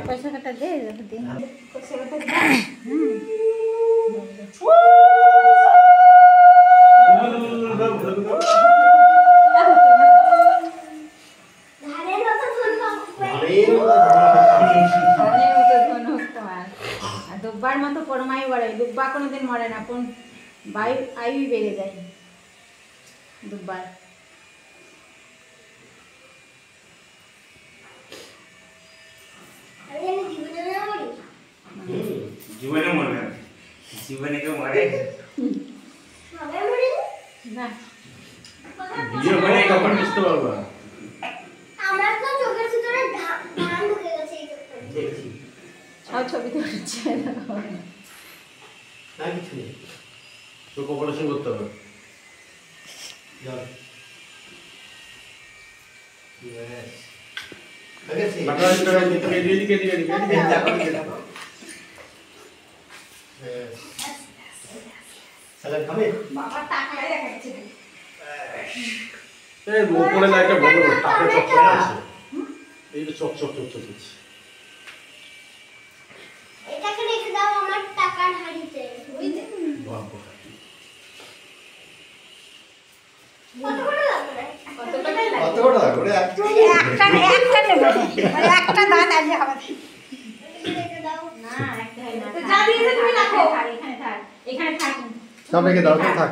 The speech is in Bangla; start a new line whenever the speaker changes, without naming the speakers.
पैसा कटा दे दुब्बार मत पड़माई बड़े दुब्बा को दिन मरे ना अपन बाई आई भी बेरे जाए दुब्बार
जीवन मरे जीवन के मरे
ना
ये मरे कपन मिस्टर बाबा
আমরা তো চোখের ভিতরে ধান ঢুকে গেছে এই চোখটা
দেখছি
সব ছবিতে হচ্ছে
না কিছু নেই তো অপারেশন করতে হবে যাও यस আগে সে
বাটা টাকা দিতে এদিকে
দেখো দেখো সালাদ খাবে
বাবা টাকাই দেখাচ্ছে
এই উপরে লাইটটা বন্ধ করো টাকা চকচক আছে এই যে চকচক করছে
এটাকে রেখে দাও আমার টাকার হাড়িতে বুঝলে
বাবা
কত করে লাগবে
কত টাকা লাগে
কত বড় করে
একটা নেব মানে একটা দাঁত আজ হবে
রেখে দাও
না একটা না
তো যা দিয়েছে তুমি রাখো
এখানে থাক
সব রেখে দাও থাক